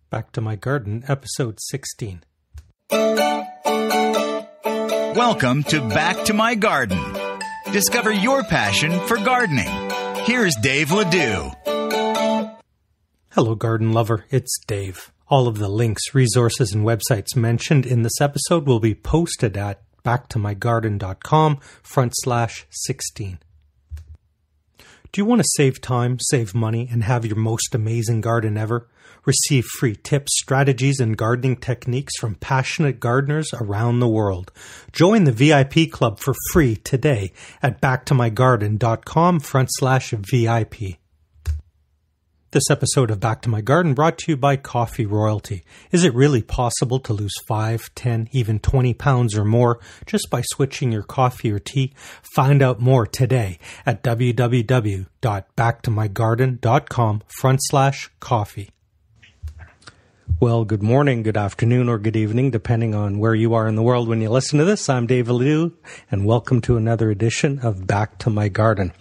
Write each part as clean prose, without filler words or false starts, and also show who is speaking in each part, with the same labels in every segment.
Speaker 1: Back to My Garden, episode 16.
Speaker 2: Welcome to Back to My Garden. Discover your passion for gardening. Here's Dave Ledoux.
Speaker 1: Hello, garden lover. It's Dave. All of the links, resources, and websites mentioned in this episode will be posted at BackToMyGarden.com/16. Do you want to save time, save money, and have your most amazing garden ever? Receive free tips, strategies, and gardening techniques from passionate gardeners around the world. Join the VIP club for free today at BackToMyGarden.com/VIP. This episode of Back to My Garden brought to you by Coffee Royalty. Is it really possible to lose 5, 10, even 20 pounds or more just by switching your coffee or tea? Find out more today at www.BackToMyGarden.com/coffee. Well, good morning, good afternoon, or good evening, depending on where you are in the world when you listen to this. I'm Dave Ledoux, and welcome to another edition of Back to My Garden.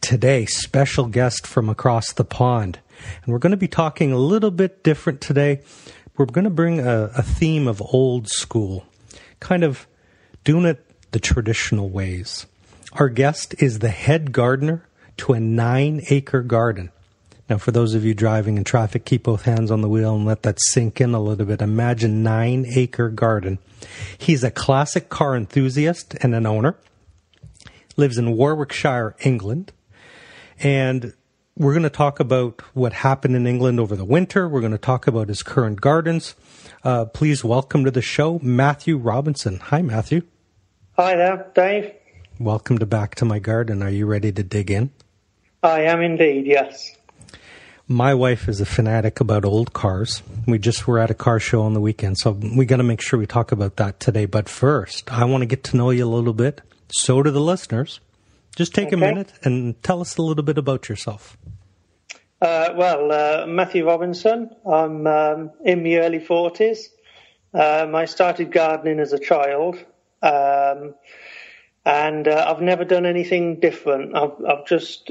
Speaker 1: Today, special guest from across the pond. And we're going to be talking a little bit different today. We're going to bring a theme of old school, kind of doing it the traditional ways. Our guest is the head gardener to a 9-acre garden. Now, for those of you driving in traffic, keep both hands on the wheel and let that sink in a little bit. Imagine 9-acre garden. He's a classic car enthusiast and an owner. Lives in Warwickshire, England. And we're going to talk about what happened in England over the winter. We're going to talk about his current gardens. Please welcome to the show, Matthew Robinson. Hi, Matthew.
Speaker 3: Hi there, Dave.
Speaker 1: Welcome to Back to My Garden. Are you ready to dig in?
Speaker 3: I am indeed, yes.
Speaker 1: My wife is a fanatic about old cars. We just were at a car show on the weekend, so we got to make sure we talk about that today. But first, I want to get to know you a little bit. So do the listeners. Just take a minute and tell us a little bit about yourself.
Speaker 3: Matthew Robinson. I'm in my early 40s. I started gardening as a child. And I've never done anything different. I was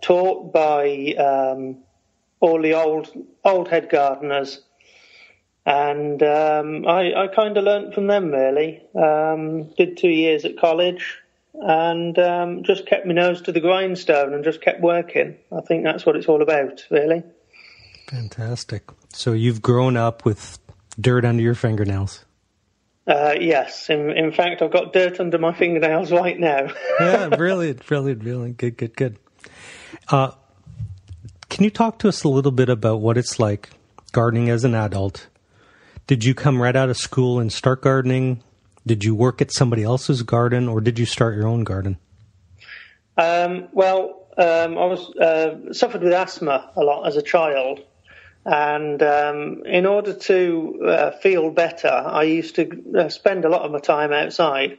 Speaker 3: taught by all the old head gardeners, and I kind of learnt from them really. Did 2 years at college, and just kept my nose to the grindstone and just kept working. I think that's what it's all about, really.
Speaker 1: Fantastic. So you've grown up with dirt under your fingernails.
Speaker 3: Yes. In fact, I've got dirt under my fingernails right now.
Speaker 1: Yeah, brilliant. Good. Can you talk to us a little bit about what it's like gardening as an adult? Did you come right out of school and start gardening? Did you work at somebody else's garden, or did you start your own garden?
Speaker 3: I suffered with asthma a lot as a child. And in order to feel better, I used to spend a lot of my time outside,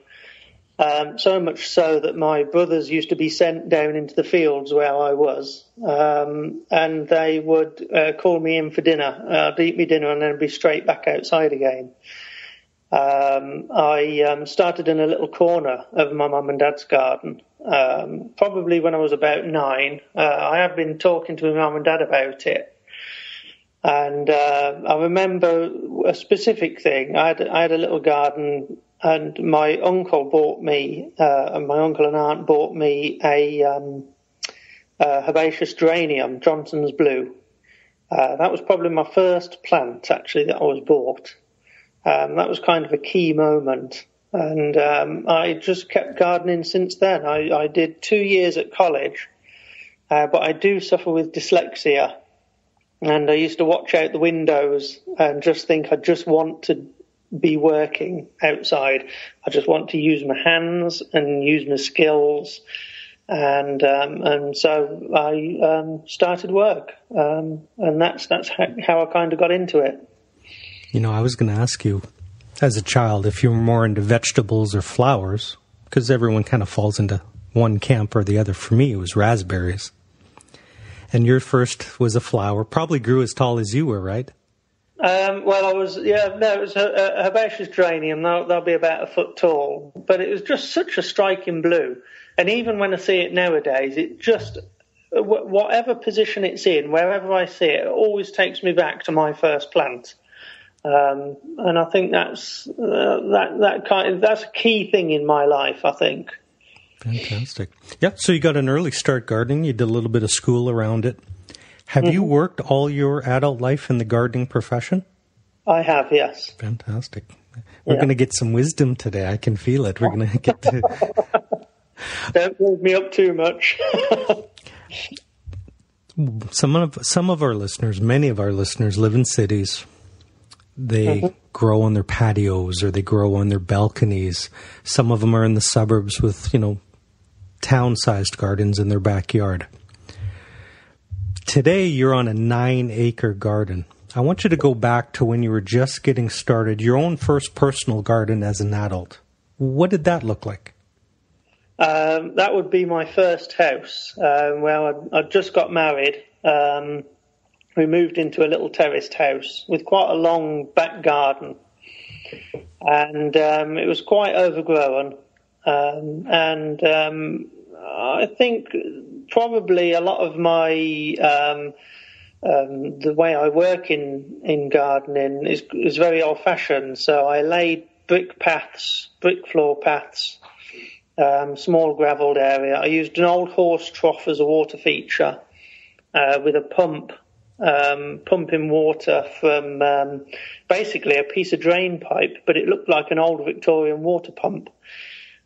Speaker 3: so much so that my brothers used to be sent down into the fields where I was, and they would call me in for dinner. I'd eat my dinner and then be straight back outside again. I started in a little corner of my mum and dad's garden, probably when I was about 9. I have been talking to my mum and dad about it. And I remember a specific thing. I had a little garden, and my uncle and aunt bought me a herbaceous geranium, Johnson's Blue. That was probably my first plant, actually, that I was bought. That was kind of a key moment. And I just kept gardening since then. I did 2 years at college, but I do suffer with dyslexia. And I used to watch out the windows and just think I just want to be working outside. I just want to use my hands and use my skills. And so I started work. And that's how I kind of got into it.
Speaker 1: You know, I was going to ask you, as a child, if you were more into vegetables or flowers, because everyone kind of falls into one camp or the other. For me, it was raspberries. And your first was a flower. Probably grew as tall as you were, right?
Speaker 3: It was a herbaceous geranium. They'll be about a foot tall. But it was just such a striking blue. And even when I see it nowadays, it just whatever position it's in, wherever I see it, it always takes me back to my first plant. And I think that's a key thing in my life, I think.
Speaker 1: Fantastic. Yeah, so you got an early start gardening. You did a little bit of school around it. Have you worked all your adult life in the gardening profession?
Speaker 3: I have, yes.
Speaker 1: Fantastic. We're going to get some wisdom today. I can feel it. We're going to get to...
Speaker 3: Don't build me up too much.
Speaker 1: Some of our listeners, many of our listeners live in cities. They grow on their patios or they grow on their balconies. Some of them are in the suburbs with, town-sized gardens in their backyard. Today, you're on a 9-acre garden. I want you to go back to when you were just getting started, your own first personal garden as an adult. What did that look like?
Speaker 3: That would be my first house. Well, I'd just got married. We moved into a little terraced house with quite a long back garden. And it was quite overgrown. I think probably a lot of my the way I work in gardening is very old-fashioned. So I laid brick floor paths, small gravelled area. I used an old horse trough as a water feature with a pump, pumping water from basically a piece of drain pipe, but it looked like an old Victorian water pump.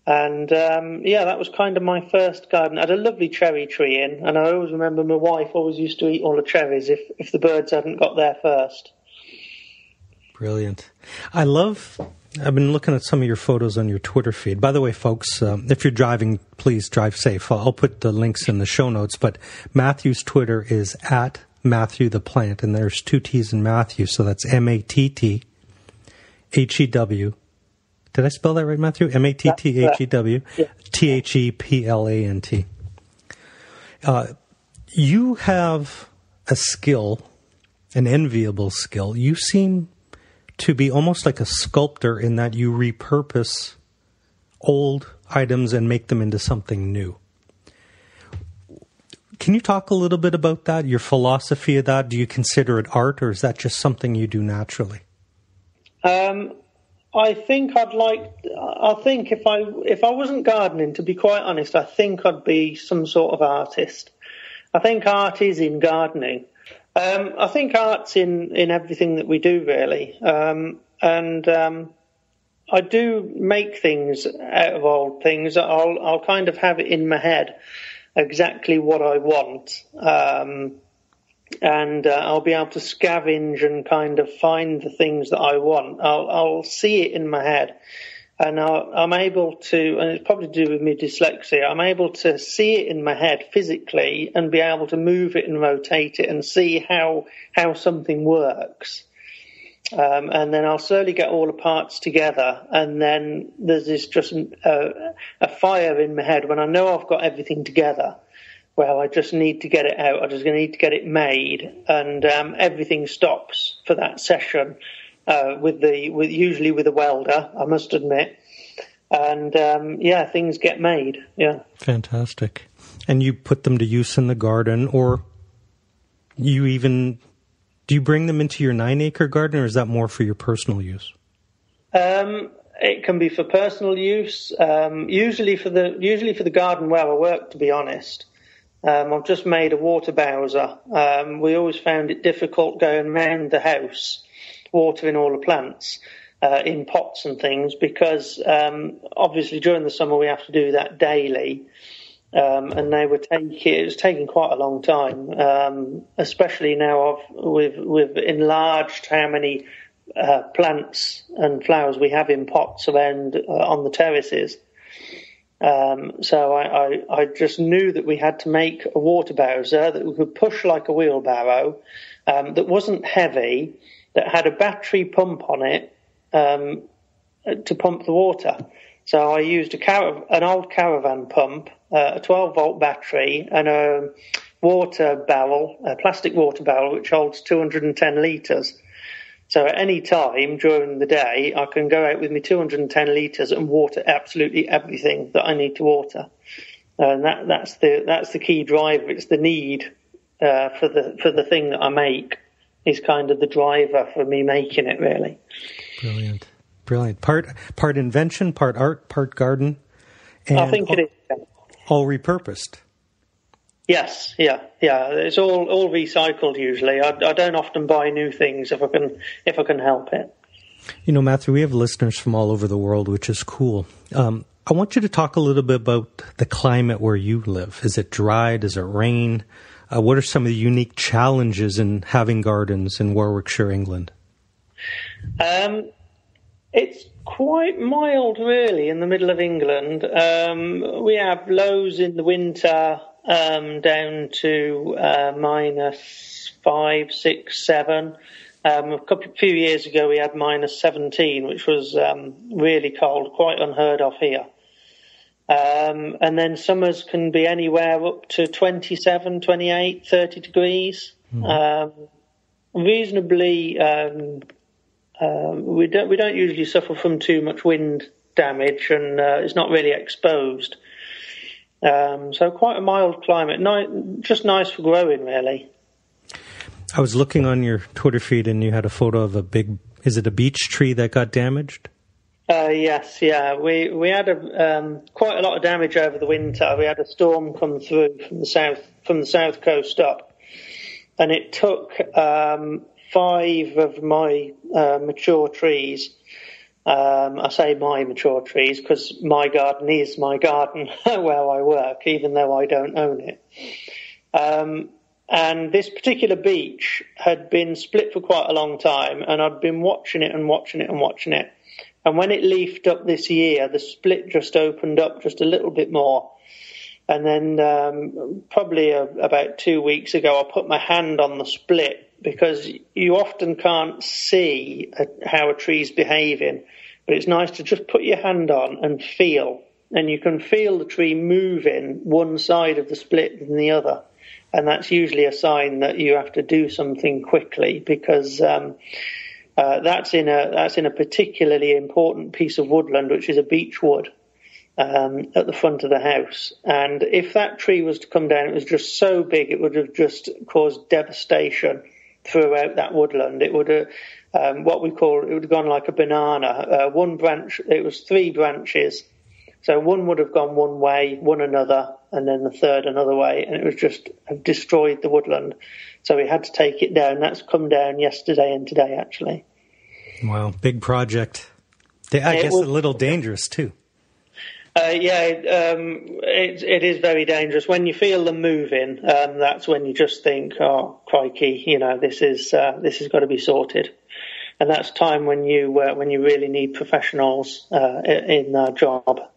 Speaker 3: And, that was kind of my first garden. I had a lovely cherry tree in, and I always remember my wife always used to eat all the cherries if the birds hadn't got there first.
Speaker 1: Brilliant. I've been looking at some of your photos on your Twitter feed. By the way, folks, if you're driving, please drive safe. I'll put the links in the show notes, but Matthew's Twitter is at Matthew the Plant, and there's 2 T's in Matthew, so that's MATTHEW. Did I spell that right, Matthew? MATTHEW, THEPLANT. You have a skill, an enviable skill. You seem to be almost like a sculptor in that you repurpose old items and make them into something new. Can you talk a little bit about that, your philosophy of that? Do you consider it art, or is that just something you do naturally?
Speaker 3: I think if I wasn't gardening, to be quite honest, I think I'd be some sort of artist. I think art is in gardening. I think art's in everything that we do, really. I do make things out of old things. I'll kind of have it in my head exactly what I want. And I'll be able to scavenge and kind of find the things that I want. I'll see it in my head, and I'm able to, and it's probably to do with my dyslexia, I'm able to see it in my head physically and be able to move it and rotate it and see how something works. And then I'll slowly get all the parts together, and then there's this just a fire in my head when I know I've got everything together. Well, I just need to get it out. I just need to get it made, and everything stops for that session. Usually with a welder, I must admit, and things get made. Yeah,
Speaker 1: fantastic. And you put them to use in the garden, or do you bring them into your 9-acre garden, or is that more for your personal use?
Speaker 3: It can be for personal use. Usually for the garden where I work, to be honest. I've just made a water bowser. We always found it difficult going around the house, watering all the plants in pots and things, because obviously during the summer we have to do that daily, and it was taking quite a long time, especially now we've enlarged how many plants and flowers we have in pots around on the terraces. So I just knew that we had to make a water bowser that we could push like a wheelbarrow, that wasn't heavy, that had a battery pump on it to pump the water. So I used an old caravan pump, a 12-volt battery, and a plastic water barrel which holds 210 litres. So at any time during the day, I can go out with my 210 litres and water absolutely everything that I need to water. and that's the key driver. It's the need for the thing that I make is kind of the driver for me making it, really.
Speaker 1: Brilliant. Part invention, part art, part garden. And
Speaker 3: I think it is. Yeah.
Speaker 1: All repurposed.
Speaker 3: Yes, yeah. It's all recycled usually. I don't often buy new things if I can help it.
Speaker 1: You know, Matthew, we have listeners from all over the world, which is cool. I want you to talk a little bit about the climate where you live. Is it dry? Does it rain? What are some of the unique challenges in having gardens in Warwickshire, England?
Speaker 3: It's quite mild, really, in the middle of England. We have lows in the winter down to -5, 6, 7. Few years ago, we had -17, which was really cold, quite unheard of here. And then summers can be anywhere up to 27, 28, 30 degrees. Reasonably, we don't usually suffer from too much wind damage, and it's not really exposed. So quite a mild climate, just nice for growing, really.
Speaker 1: I was looking on your Twitter feed, and you had a photo of is it a beech tree that got damaged?
Speaker 3: Yes, yeah. We had quite a lot of damage over the winter. We had a storm come through from the south coast up, and it took 5 of my mature trees. I say my mature trees because my garden is my garden where I work, even though I don't own it. And this particular beech had been split for quite a long time, and I'd been watching it. And when it leafed up this year, the split just opened up just a little bit more. And then probably about 2 weeks ago, I put my hand on the split, because you often can't see how a tree's behaving. But it's nice to just put your hand on and feel. And you can feel the tree moving one side of the split than the other. And that's usually a sign that you have to do something quickly, because that's in a particularly important piece of woodland, which is a beech wood at the front of the house. And if that tree was to come down, it was just so big, it would have just caused devastation throughout that woodland. It would have it would have gone like a banana. One branch, it was 3 branches. So one would have gone one way, one another, and then the third another way, and it was just destroyed the woodland. So we had to take it down. That's come down yesterday and today, actually.
Speaker 1: Wow, big project. I guess a little dangerous too. It is very dangerous. When you feel them moving, that's when you just think, "Oh, crikey, this has got to be sorted." And that's time when you really need professionals in their job.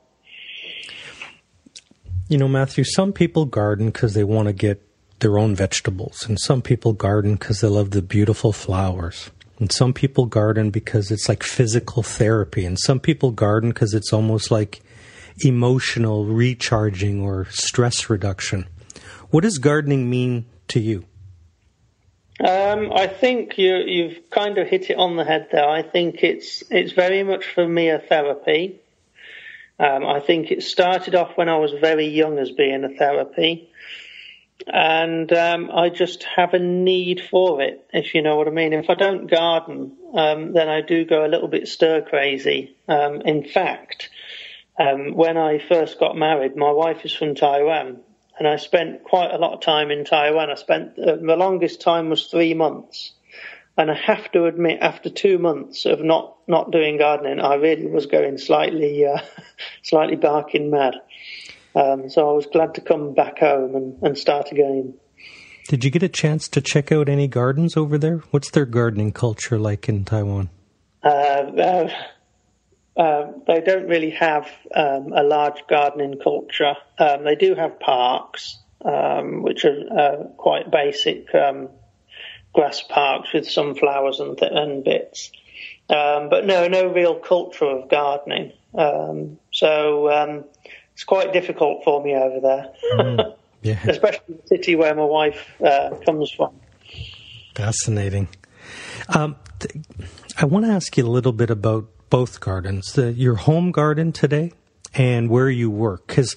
Speaker 1: You know, Matthew, some people garden because they want to get their own vegetables, and some people garden because they love the beautiful flowers, and some people garden because it's like physical therapy, and some people garden because it's almost like emotional recharging or stress reduction. What does gardening mean to you?
Speaker 3: I think you've kind of hit it on the head there. I think it's very much for me a therapy. I think it started off when I was very young as being a therapy. And I just have a need for it, if you know what I mean. If I don't garden, then I do go a little bit stir crazy. In fact, when I first got married, my wife is from Taiwan, and I spent quite a lot of time in Taiwan. I spent the longest time was 3 months. And I have to admit, after 2 months of not doing gardening, I really was going slightly barking mad. So I was glad to come back home and start again.
Speaker 1: Did you get a chance to check out any gardens over there? What's their gardening culture like in Taiwan?
Speaker 3: They don't really have a large gardening culture. They do have parks, which are quite basic grass parks with sunflowers and bits. But no real culture of gardening. So it's quite difficult for me over there. Yeah. Especially the city where my wife comes from.
Speaker 1: Fascinating. I want to ask you a little bit about both gardens, your home garden today and where you work, because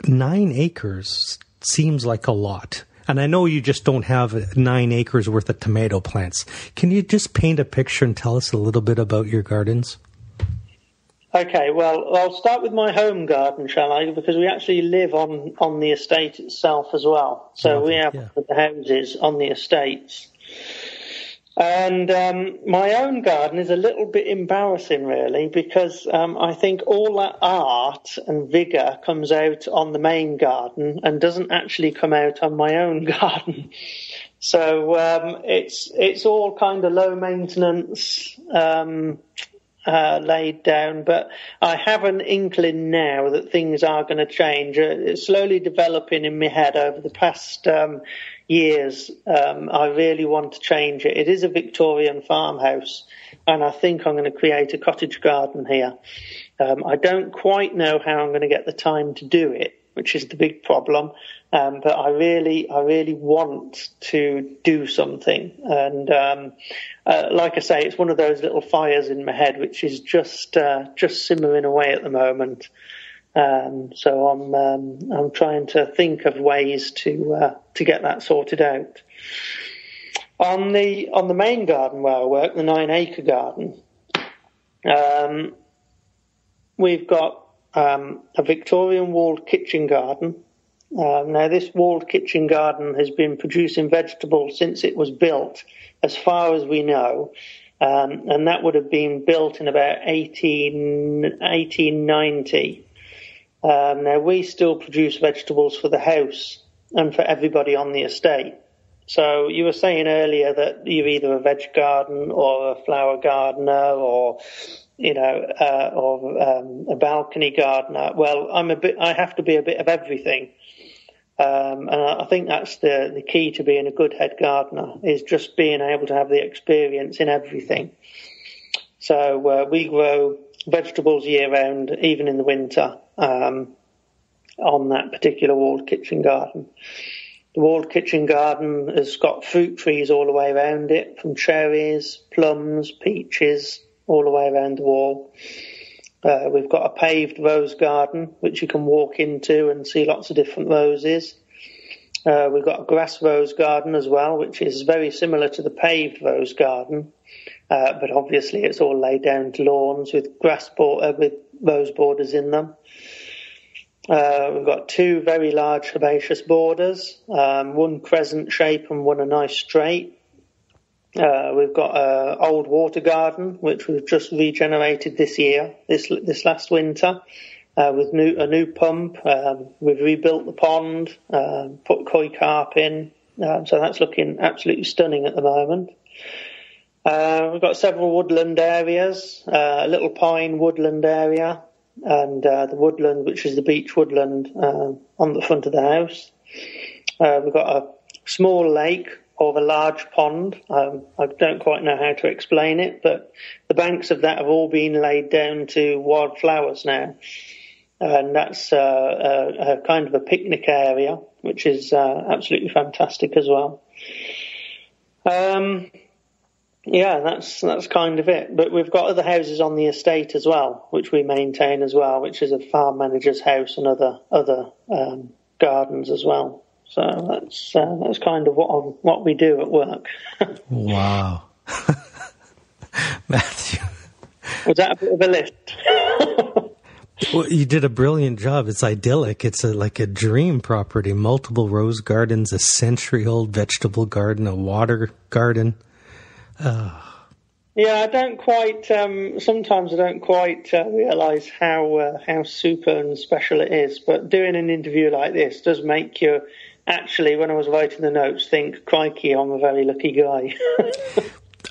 Speaker 1: 9 acres seems like a lot. And I know you just don't have 9 acres worth of tomato plants. Can you just paint a picture and tell us a little bit about your gardens?
Speaker 3: Okay, well, I'll start with my home garden, shall I? Because we actually live on the estate itself as well. So we have the houses on the estates. And my own garden is a little bit embarrassing, really, because I think all that art and vigour comes out on the main garden and doesn't actually come out on my own garden. So it's all kind of low maintenance, laid down, but I have an inkling now that things are going to change. It's slowly developing in my head over the past years. I really want to change it. It is a Victorian farmhouse, and I think I'm going to create a cottage garden here. I don't quite know how I'm going to get the time to do it, which is the big problem. But I really want to do something. And like I say, it's one of those little fires in my head, which is just simmering away at the moment. So I'm trying to think of ways to get that sorted out. On the main garden where I work, the 9-acre garden, we've got a Victorian walled kitchen garden. Now, this walled kitchen garden has been producing vegetables since it was built, as far as we know, and that would have been built in about 1890. Now, we still produce vegetables for the house and for everybody on the estate. So you were saying earlier that you're either a veg garden or a flower gardener or a balcony gardener. Well, I have to be a bit of everything. And I think that's the key to being a good head gardener, is just being able to have the experience in everything. So we grow vegetables year round, even in the winter, on that particular walled kitchen garden. The walled kitchen garden has got fruit trees all the way around it, from cherries, plums, peaches, all the way around the wall. We've got a paved rose garden, which you can walk into and see lots of different roses. We've got a grass rose garden as well, which is very similar to the paved rose garden, but obviously it's all laid down to lawns with with rose borders in them. We've got 2 very large herbaceous borders, one crescent shape and one a nice straight. We've got an old water garden, which we've just regenerated this year, this last winter, with a new pump. We've rebuilt the pond, put koi carp in, so that's looking absolutely stunning at the moment. We've got several woodland areas, a little pine woodland area, and the woodland, which is the beech woodland, on the front of the house. We've got a small lake or a large pond. I don't quite know how to explain it, but the banks of that have all been laid down to wildflowers now. And that's a kind of a picnic area, which is absolutely fantastic as well. That's kind of it. But we've got other houses on the estate as well, which we maintain as well, which is a farm manager's house and other gardens as well. So that's kind of what we do at work.
Speaker 1: Wow. Matthew.
Speaker 3: Was that a bit of a list?
Speaker 1: Well, you did a brilliant job. It's idyllic. It's like a dream property. Multiple rose gardens, a century-old vegetable garden, a water garden.
Speaker 3: Yeah, I don't quite. Sometimes I don't quite realise how super and special it is. But doing an interview like this does make you actually, when I was writing the notes, think, crikey, I'm a very lucky guy.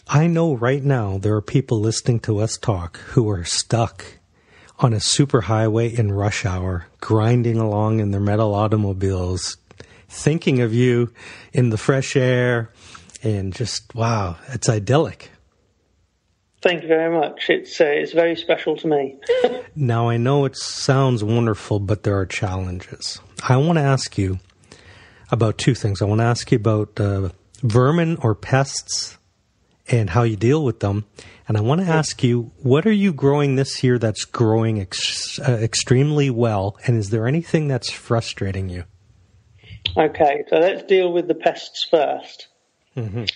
Speaker 1: I know right now there are people listening to us talk who are stuck on a superhighway in rush hour, grinding along in their metal automobiles, thinking of you in the fresh air, and just, wow, it's idyllic.
Speaker 3: Thank you very much. It's very special to me.
Speaker 1: Now, I know it sounds wonderful, but there are challenges. I want to ask you about 2 things. I want to ask you about vermin or pests and how you deal with them. And I want to ask you, what are you growing this year that's growing extremely well? And is there anything that's frustrating you?
Speaker 3: Okay, so let's deal with the pests first. Mm-hmm.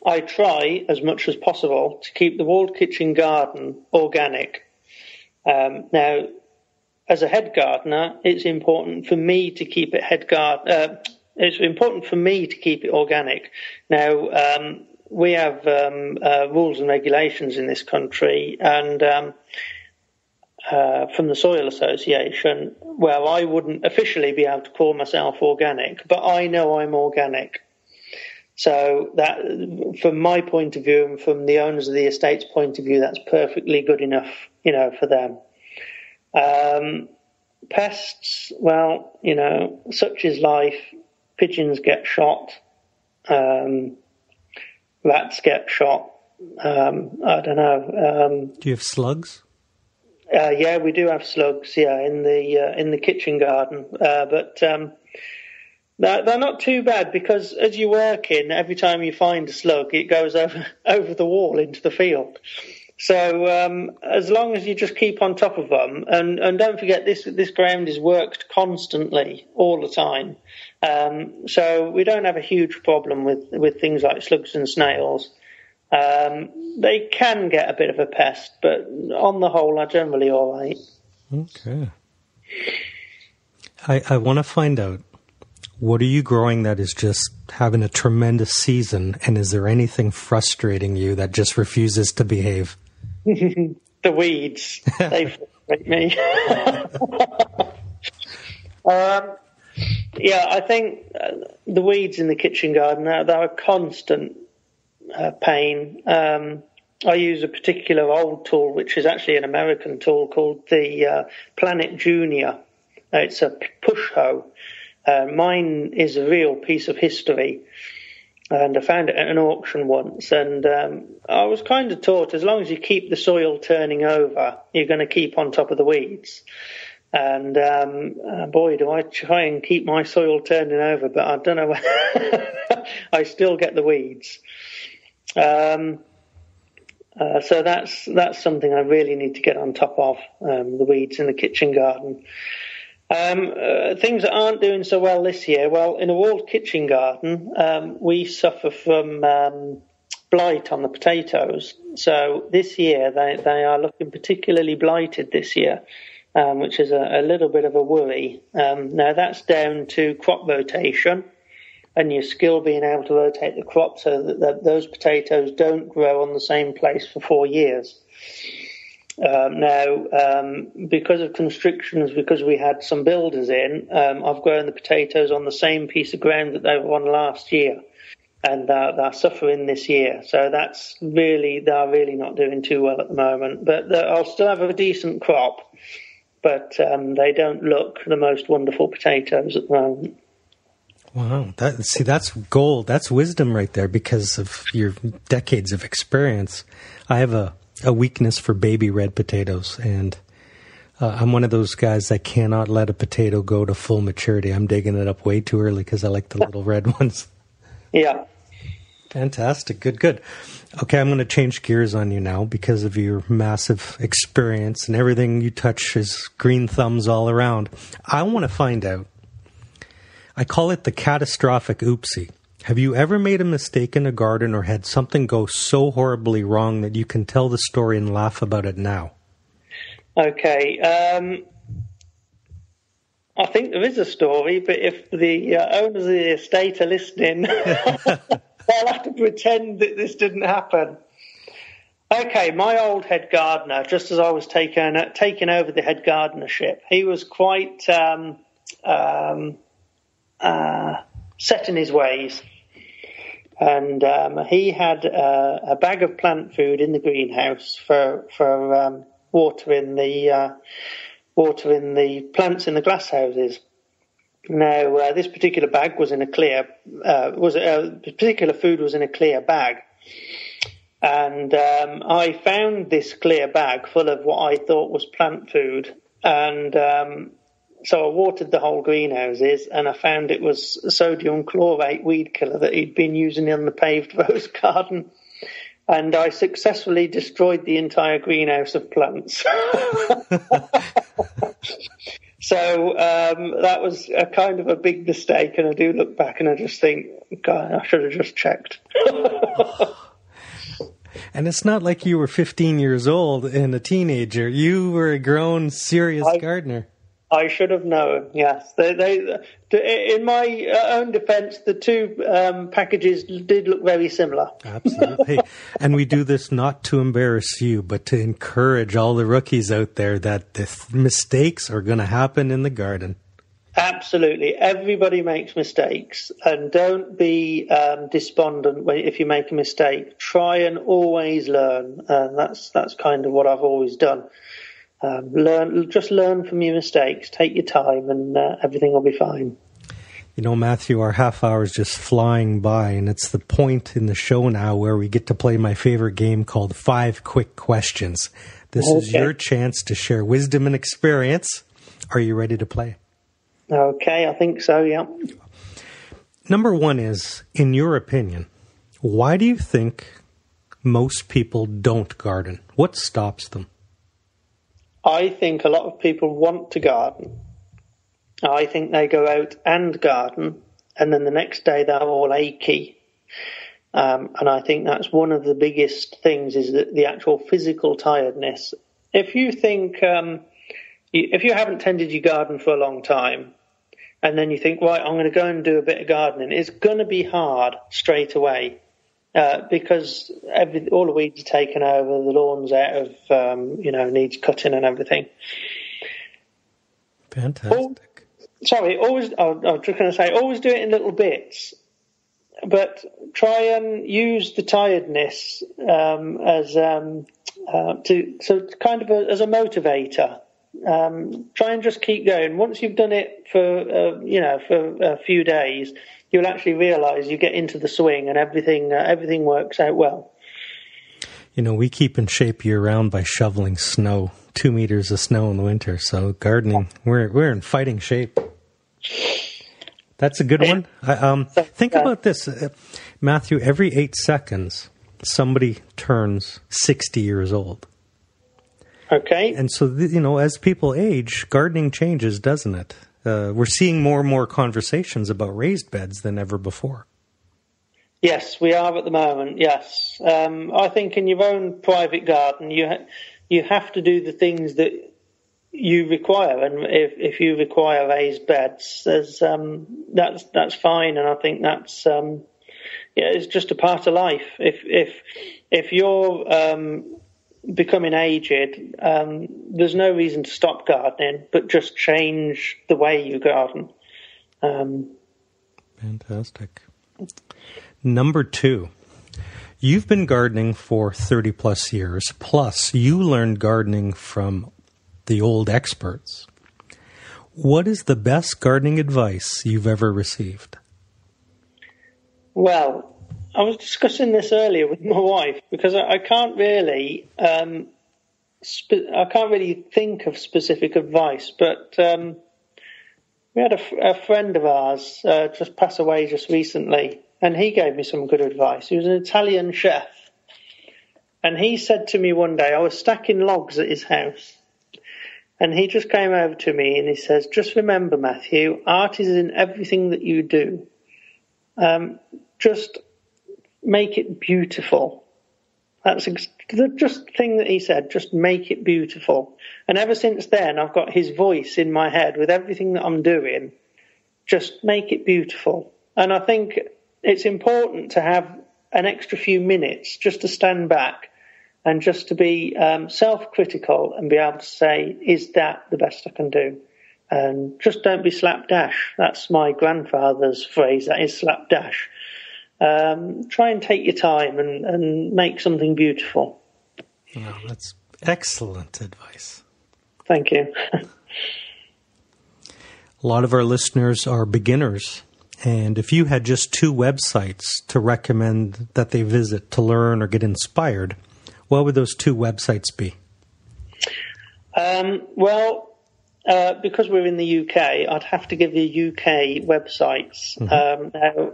Speaker 3: I try as much as possible to keep the walled kitchen garden organic. Now, as a head gardener, it's important for me to keep it it's important for me to keep it organic. Now, we have rules and regulations in this country, and from the Soil Association, well, I wouldn't officially be able to call myself organic, but I know I'm organic. So that, from my point of view and from the owners of the estate's point of view, that's perfectly good enough, for them. Pests, well, such is life. Pigeons get shot. Rats get shot. I don't know.
Speaker 1: Do you have slugs?
Speaker 3: Yeah, we do have slugs. Yeah, in the kitchen garden, but they're not too bad, because as you work in, every time you find a slug, it goes over the wall into the field. So as long as you just keep on top of them, and don't forget this ground is worked constantly all the time. So we don't have a huge problem with things like slugs and snails. They can get a bit of a pest, but on the whole, are generally all right.
Speaker 1: Okay. I want to find out, what are you growing that is just having a tremendous season, and is there anything frustrating you that just refuses to behave?
Speaker 3: The weeds. They frustrate me. Yeah, I think the weeds in the kitchen garden, they're a constant pain. I use a particular old tool, which is actually an American tool called the Planet Junior. It's a Push-Hoe. Mine is a real piece of history, and I found it at an auction once, and I was kind of taught, as long as you keep the soil turning over, you're going to keep on top of the weeds. And boy, do I try and keep my soil turning over, but I don't know. I still get the weeds. So that's something I really need to get on top of, the weeds in the kitchen garden. Things that aren't doing so well this year. Well, in a walled kitchen garden, we suffer from blight on the potatoes. So this year they are looking particularly blighted this year, which is a little bit of a worry. Now that's down to crop rotation and your skill being able to rotate the crop so that those potatoes don't grow on the same place for 4 years. Now, because of constrictions, because we had some builders in, I've grown the potatoes on the same piece of ground that they were on last year, and they're suffering this year. So they're really not doing too well at the moment. But I'll still have a decent crop, but they don't look the most wonderful potatoes at the moment.
Speaker 1: Wow, that's gold. That's wisdom right there, because of your decades of experience. I have a weakness for baby red potatoes, and I'm one of those guys that cannot let a potato go to full maturity. I'm digging it up way too early because I like the little red ones.
Speaker 3: Yeah.
Speaker 1: Fantastic. Good. Okay, I'm going to change gears on you now because of your massive experience, and everything you touch is green thumbs all around. I want to find out, I call it the catastrophic oopsie. Have you ever made a mistake in a garden or had something go so horribly wrong that you can tell the story and laugh about it now? Okay.
Speaker 3: I think there is a story, but if the owners of the estate are listening, they'll have to pretend that this didn't happen. Okay, my old head gardener, just as I was taking over the head gardenership, he was quite set in his ways. And he had a bag of plant food in the greenhouse for watering the plants in the glass houses. Now, this particular bag was in a clear particular food was in a clear bag, and I found this clear bag full of what I thought was plant food, and So I watered the whole greenhouses, and I found it was sodium chlorate weed killer that he'd been using in the paved rose garden. And I successfully destroyed the entire greenhouse of plants. So that was a kind of a big mistake, and I do look back and I just think, God, I should have just checked.
Speaker 1: And it's not like you were 15 years old and a teenager. You were a grown, serious gardener.
Speaker 3: I should have known, yes. In my own defense, the two packages did look very similar.
Speaker 1: Absolutely. And we do this not to embarrass you, but to encourage all the rookies out there that the mistakes are going to happen in the garden.
Speaker 3: Absolutely. Everybody makes mistakes, and don't be despondent if you make a mistake. Try and always learn, and that's kind of what I've always done. Learn from your mistakes. Take your time, and everything will be fine.
Speaker 1: You know, Matthew, our half hour is just flying by, and it's the point in the show now where we get to play my favorite game called 5 Quick Questions. This is your chance to share wisdom and experience. Are you ready to play?
Speaker 3: Okay, I think so, yeah.
Speaker 1: Number 1 is, in your opinion, why do you think most people don't garden? What stops them?
Speaker 3: I think a lot of people want to garden. I think they go out and garden, and then the next day they're all achy. And I think that's one of the biggest things, is the actual physical tiredness. If you think, if you haven't tended your garden for a long time, and then you think, right, I'm going to go and do a bit of gardening, it's going to be hard straight away. Because all the weeds are taken over, the lawn's out of, needs cutting and everything.
Speaker 1: Fantastic.
Speaker 3: I was just going to say, always do it in little bits, but try and use the tiredness as as a motivator. Try and just keep going. Once you've done it for a few days, you'll actually realise you get into the swing and everything works out well.
Speaker 1: You know, we keep in shape year-round by shoveling snow, 2 meters of snow in the winter. So gardening, we're in fighting shape. That's a good one. Think about this, Matthew. Every 8 seconds, somebody turns 60 years old.
Speaker 3: Okay.
Speaker 1: And so, as people age, gardening changes, doesn't it? We're seeing more and more conversations about raised beds than ever before.
Speaker 3: Yes, we are at the moment, yes. I think in your own private garden, you have to do the things that you require. And if you require raised beds, that's fine. And I think that's, it's just a part of life. If you're becoming aged, there's no reason to stop gardening, but just change the way you garden.
Speaker 1: Fantastic. Number 2, you've been gardening for 30 plus years, plus you learned gardening from the old experts. What is the best gardening advice you've ever received?
Speaker 3: Well, I was discussing this earlier with my wife, because I can't really, think of specific advice. But we had a friend of ours just pass away just recently, and he gave me some good advice. He was an Italian chef, and he said to me one day, I was stacking logs at his house, and he just came over to me and he says, "Just remember, Matthew, art is in everything that you do. Just make it beautiful." That's just the thing that he said, just make it beautiful. And ever since then, I've got his voice in my head with everything that I'm doing. Just make it beautiful. And I think it's important to have an extra few minutes just to stand back and just to be self-critical and be able to say, is that the best I can do? And just don't be slapdash. That's my grandfather's phrase, that is slapdash. Try and take your time and make something beautiful.
Speaker 1: Well, that's excellent advice.
Speaker 3: Thank you.
Speaker 1: A lot of our listeners are beginners, and if you had just 2 websites to recommend that they visit to learn or get inspired, what would those 2 websites be?
Speaker 3: Well, because we're in the UK, I'd have to give you UK websites. Now,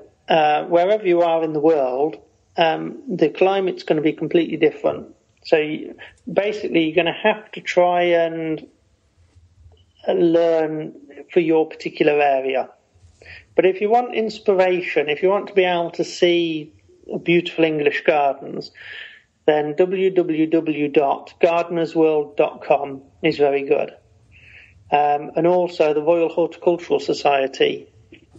Speaker 3: wherever you are in the world, the climate's going to be completely different. So basically, you're going to have to try and learn for your particular area. But if you want inspiration, if you want to be able to see beautiful English gardens, then www.gardenersworld.com is very good. And also the Royal Horticultural Society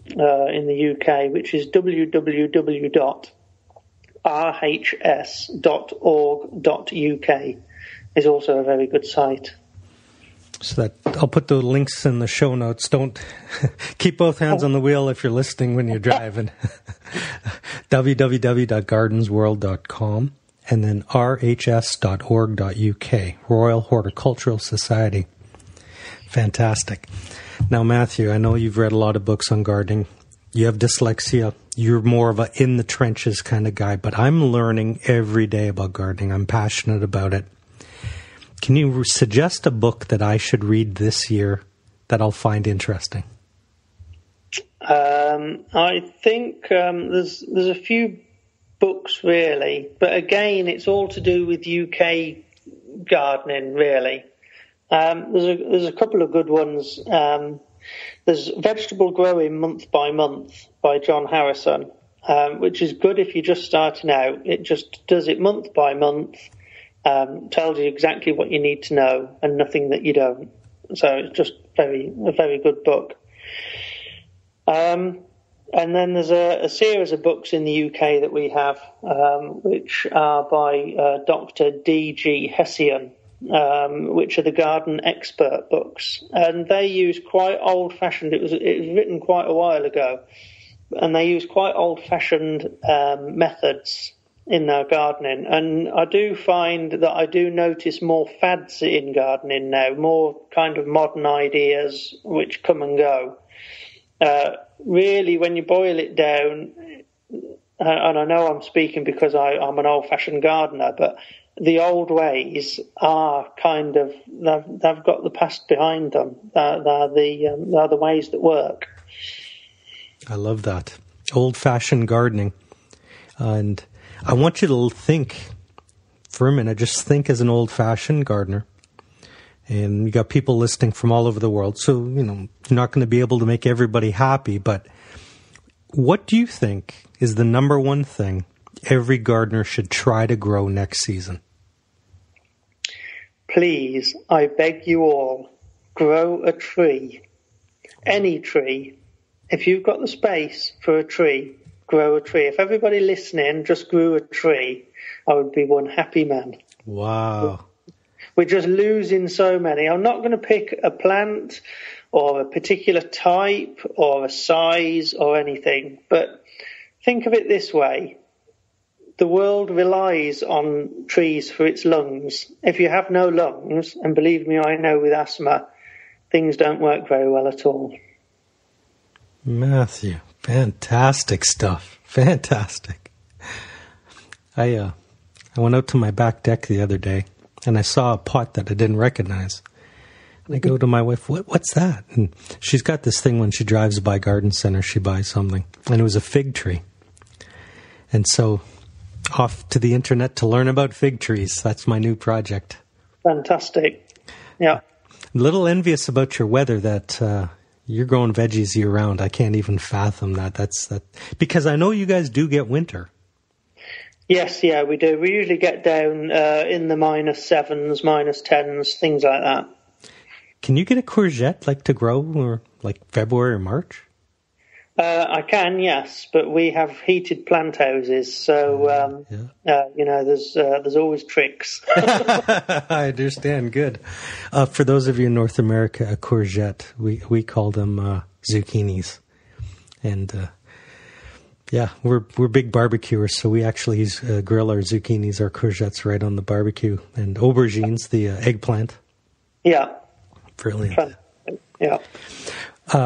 Speaker 3: in the UK, which is www.rhs.org.uk, is also a very good site.
Speaker 1: So that I'll put the links in the show notes. Don't keep both hands on the wheel if you're listening when you're driving. www.gardensworld.com and then rhs.org.uk, Royal Horticultural Society. Fantastic. Now, Matthew, I know you've read a lot of books on gardening. You have dyslexia. You're more of a in-the-trenches kind of guy, but I'm learning every day about gardening. I'm passionate about it. Can you suggest a book that I should read this year that I'll find interesting?
Speaker 3: I think there's a few books, really. But again, it's all to do with UK gardening, really. There's a couple of good ones. There's Vegetable Growing Month by Month by John Harrison, which is good if you're just starting out. It just does it month by month, tells you exactly what you need to know and nothing that you don't. So it's just a very good book. And then there's a series of books in the UK that we have, which are by Dr. D.G. Hessian, which are the garden expert books, and they use quite old-fashioned. It was written quite a while ago, and they use quite old-fashioned methods in their gardening. And I do find that I do notice more fads in gardening now, more kind of modern ideas which come and go. Really, when you boil it down, and I know I'm speaking because I'm an old-fashioned gardener, but the old ways are kind of, they've got the past behind them. They're the ways that work.
Speaker 1: I love that. Old-fashioned gardening. And I want you to think for a minute, just think as an old-fashioned gardener. And you got people listening from all over the world. So, you're not going to be able to make everybody happy. But what do you think is the number one thing every gardener should try to grow next season?
Speaker 3: Please, I beg you all, grow a tree. Any tree. If you've got the space for a tree, grow a tree. If everybody listening just grew a tree, I would be one happy man.
Speaker 1: Wow.
Speaker 3: We're just losing so many. I'm not going to pick a plant or a particular type or a size or anything, but think of it this way. The world relies on trees for its lungs. If you have no lungs, and believe me, I know with asthma, things don't work very well at all.
Speaker 1: Matthew, fantastic stuff. Fantastic. I went out to my back deck the other day, and I saw a pot that I didn't recognize. And I go to my wife, what's that? And she's got this thing when she drives by garden center, she buys something. And it was a fig tree. And so off to the internet to learn about fig trees. That's my new project.
Speaker 3: Fantastic. Yeah.
Speaker 1: A little envious about your weather that you're growing veggies year round. I can't even fathom that. That's because I know you guys do get winter.
Speaker 3: Yes, yeah, we do. We usually get down in the -7s, -10s, things like that.
Speaker 1: Can you get a courgette to grow or February or March?
Speaker 3: I can, yes, but we have heated plant houses, so there's always tricks.
Speaker 1: I understand. Good. For those of you in North America, a courgette, we call them zucchinis, and we're big barbecuers, so we actually grill our zucchinis, our courgettes, right on the barbecue, and aubergines, the eggplant.
Speaker 3: Yeah,
Speaker 1: brilliant.
Speaker 3: Fun. Yeah.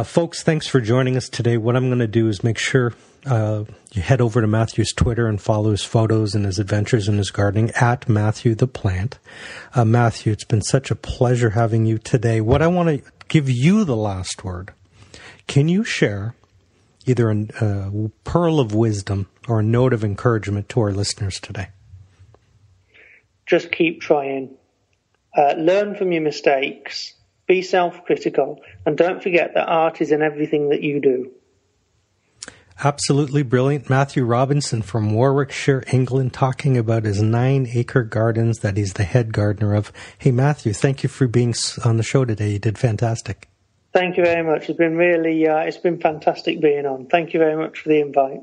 Speaker 1: Folks, thanks for joining us today. What I'm going to do is make sure you head over to Matthew's Twitter and follow his photos and his adventures in his gardening at Matthew the Plant. Matthew, it's been such a pleasure having you today. What I want to give you the last word. Can you share either a pearl of wisdom or a note of encouragement to our listeners today?
Speaker 3: Just keep trying. Learn from your mistakes. Be self-critical. And don't forget that art is in everything that you do.
Speaker 1: Absolutely brilliant. Matthew Robinson from Warwickshire, England, talking about his 9-acre gardens that he's the head gardener of. Hey, Matthew, thank you for being on the show today. You did fantastic.
Speaker 3: Thank you very much. It's been fantastic being on. Thank you very much for the invite.